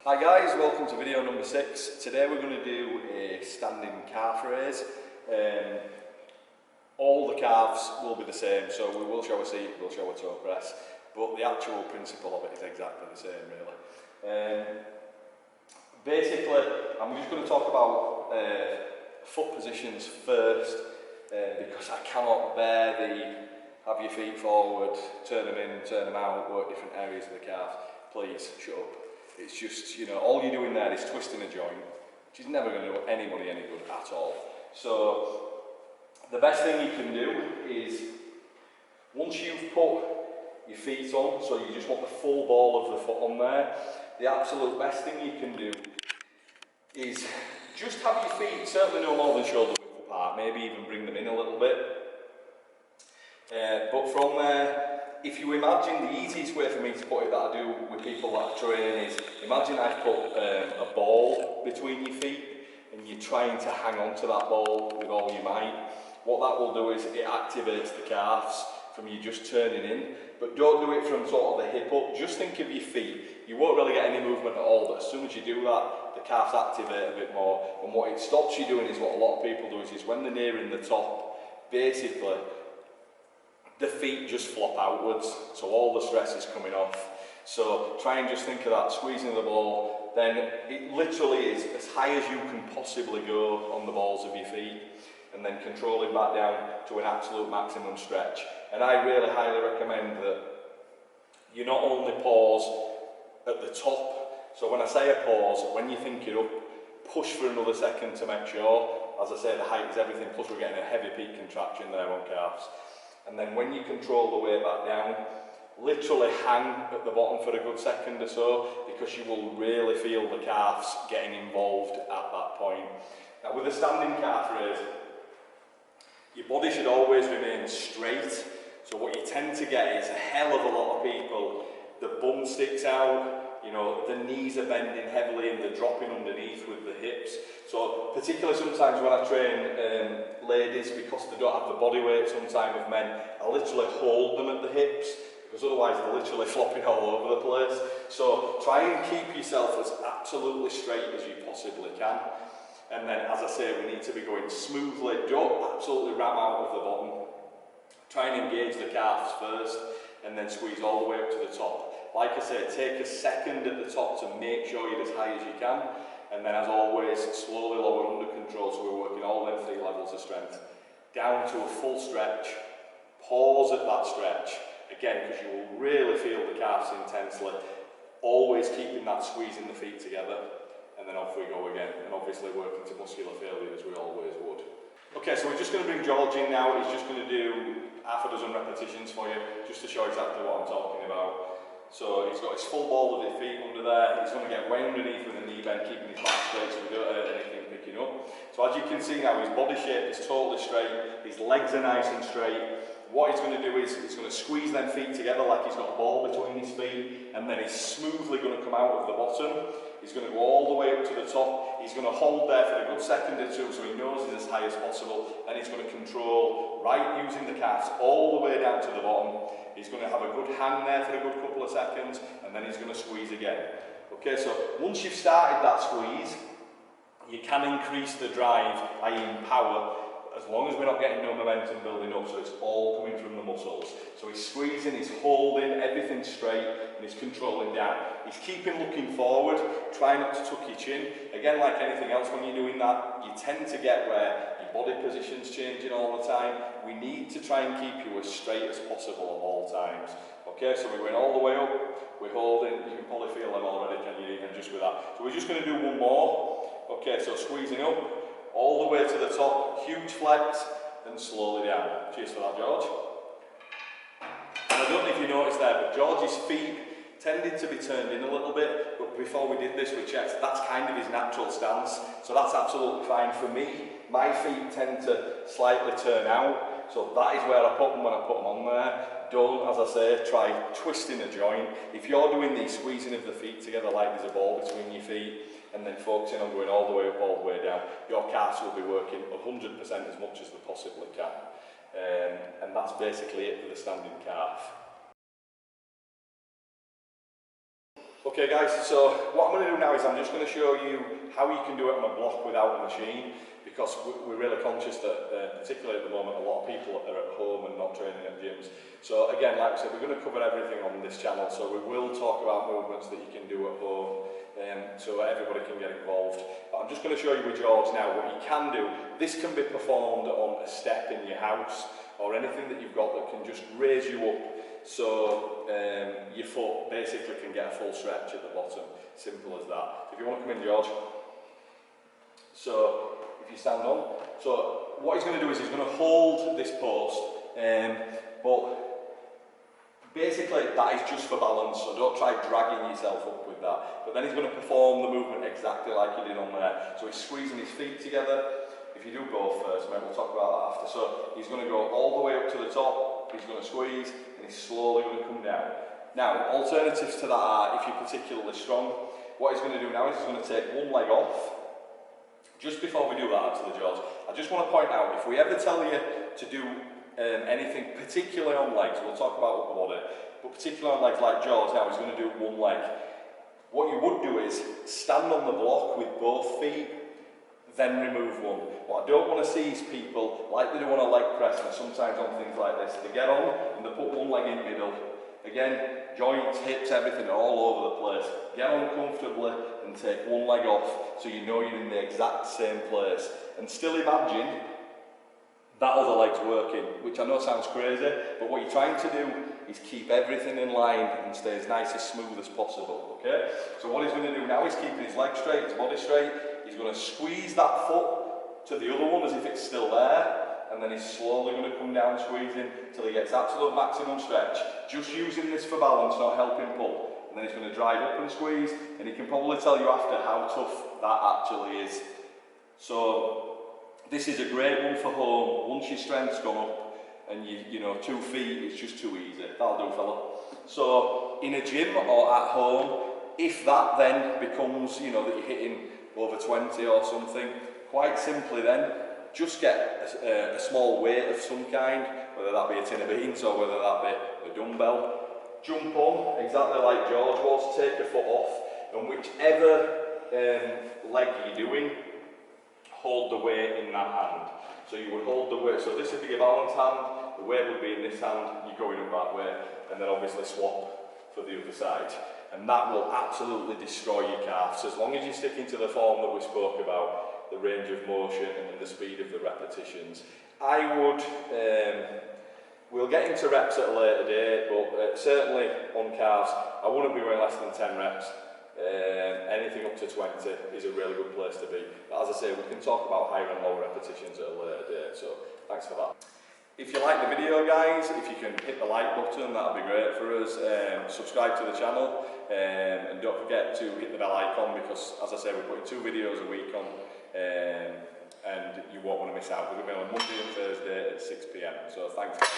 Hi guys, welcome to video number 6. Today we're going to do a standing calf raise. All the calves will be the same, so we will show a seat, we'll show a toe press, but the actual principle of it is exactly the same really. Basically, I'm just going to talk about foot positions first, because I cannot bear the have your feet forward, turn them in, turn them out, work different areas of the calf. Please, shut up. It's just, all you're doing there is twisting a joint, which is never going to do anybody any good at all. So, the best thing you can do is, once you've put your feet on, so you just want the full ball of the foot on there, the absolute best thing you can do is just have your feet certainly no more than shoulder width apart, maybe even bring them in a little bit. But from there, if you imagine, the easiest way for me to put it that I do with people that I train is, imagine I've put a ball between your feet and you're trying to hang on to that ball with all your might. What that will do is it activates the calves from you just turning in, but don't do it from sort of the hip up, just think of your feet. You won't really get any movement at all, but as soon as you do that, the calves activate a bit more, and what it stops you doing is what a lot of people do is when they're nearing the top, basically, the feet just flop outwards, so all the stress is coming off. So try and just think of that, squeezing the ball, then it literally is as high as you can possibly go on the balls of your feet, and then controlling back down to an absolute maximum stretch. And I really highly recommend that you not only pause at the top, so when I say a pause, when you think you're up, push for another second to make sure, as I say, the height is everything, plus we're getting a heavy peak contraction there on calves. And then when you control the weight back down, literally hang at the bottom for a good second or so, because you will really feel the calves getting involved at that point. Now with a standing calf raise, your body should always remain straight. So what you tend to get is a hell of a lot of people, the bum sticks out, the knees are bending heavily and they're dropping underneath with the hips. So particularly sometimes when I train ladies, because they don't have the body weight sometimes of men, I literally hold them at the hips, because otherwise they're literally flopping all over the place. So try and keep yourself as absolutely straight as you possibly can. And then, as I say, we need to be going smoothly, don't absolutely ram out of the bottom. Try and engage the calves first, and then squeeze all the way up to the top. Like I say, take a second at the top to make sure you're as high as you can, and then as always, slowly lower under control, so we're working all them 3 levels of strength. Down to a full stretch, pause at that stretch, again, because you will really feel the calves intensely, always keeping that squeezing the feet together, and then off we go again, and obviously working to muscular failure as we always would. Okay, so we're just going to bring George in now. He's just going to do half a dozen repetitions for you, just to show exactly what I'm talking about. So he's got his full ball of his feet under there, he's going to get way underneath with a knee bend, keeping his back straight so we don't hurt anything picking up. So as you can see now, his body shape is totally straight, his legs are nice and straight. What he's going to do is, he's going to squeeze them feet together like he's got a ball between his feet, and then he's smoothly going to come out of the bottom. He's going to go all the way up to the top, he's going to hold there for a good second or two so he knows he's as high as possible, and he's going to control, right using the calves, all the way down to the bottom. He's going to have a good hang there for a good couple of seconds, and then he's going to squeeze again. Okay, so once you've started that squeeze, you can increase the drive, i.e. in power, as long as we're not getting no momentum building up, so it's all coming from the muscles. So he's squeezing, he's holding, everything's straight, and he's controlling down. He's keeping looking forward, try not to tuck your chin. Again, like anything else, when you're doing that, you tend to get where your body position's changing all the time. We need to try and keep you as straight as possible at all times. Okay, so we're going all the way up, we're holding, you can probably feel them already, can you, even just with that. So we're just going to do one more. Okay, so squeezing up, all the way to the top, huge flex, and slowly down. Cheers for that, George. And I don't know if you noticed there, but George's feet tended to be turned in a little bit, but before we did this we checked, that's kind of his natural stance, so that's absolutely fine. For me, my feet tend to slightly turn out, so that is where I put them when I put them on there. Don't, as I say, try twisting a joint. If you're doing the squeezing of the feet together like there's a ball between your feet, and then focusing on going all the way up, all the way down, your calves will be working 100% as much as they possibly can. And that's basically it for the standing calf. Okay guys, so what I'm going to do now is I'm just going to show you how you can do it on a block without a machine, because we're really conscious that particularly at the moment a lot of people are at home and not training at gyms. So again, like I said, we're going to cover everything on this channel, so we will talk about movements that you can do at home, so everybody can get involved. But I'm just going to show you with George now what you can do. This can be performed on a step in your house or anything that you've got that can just raise you up, so your foot basically can get a full stretch at the bottom. Simple as that. If you want to come in, George. So if you stand on, so what he's going to do is he's going to hold this post, but basically that is just for balance, so don't try dragging yourself up with that. But then he's going to perform the movement exactly like he did on there. So he's squeezing his feet together. If you do both first, mate, we'll talk about that after. So he's going to go all the way up to the top, he's going to squeeze, and he's slowly going to come down. Now, alternatives to that are, if you're particularly strong, what he's going to do now is he's going to take one leg off. Just before we do that, actually, George, I just want to point out, if we ever tell you to do anything particularly on legs, we'll talk about upper body, but particularly on legs like George now, he's going to do one leg. What you would do is stand on the block with both feet, then remove one. What I don't want to see is people, like they do on a leg press and sometimes on things like this, they get on and they put one leg in the middle. Again, joints, hips, everything are all over the place. Get on comfortably and take one leg off so you know you're in the exact same place. And still imagine that other leg's working, which I know sounds crazy, but what you're trying to do is keep everything in line and stay as nice, as smooth as possible, okay? So what he's going to do now is keeping his legs straight, his body straight. He's going to squeeze that foot to the other one as if it's still there, and then he's slowly going to come down squeezing till he gets absolute maximum stretch. Just using this for balance, not helping pull. And then he's going to drive up and squeeze, and he can probably tell you after how tough that actually is. So this is a great one for home. Once your strength's gone up and you know 2 feet, it's just too easy. That'll do, fella. So in a gym or at home, if that then becomes, you know, that you're hitting over 20 or something, quite simply then, just get a small weight of some kind, whether that be a tin of beans or whether that be a dumbbell. Jump on, exactly like George was, take your foot off, and whichever leg you're doing, hold the weight in that hand. So you would hold the weight, so this would be your balance hand, the weight would be in this hand, you're going up that way, and then obviously swap for the other side. And that will absolutely destroy your calves. As long as you're sticking to the form that we spoke about, the range of motion and the speed of the repetitions. I would, we'll get into reps at a later date, but certainly on calves, I wouldn't be going less than 10 reps. Anything up to 20 is a really good place to be. But as I say, we can talk about higher and lower repetitions at a later date, so thanks for that. If you like the video, guys, if you can hit the like button, that would be great for us. Subscribe to the channel, and don't forget to hit the bell icon, because as I say, we're putting 2 videos a week on, and you won't want to miss out. We're going to be on Monday and Thursday at 6 PM, so thanks guys.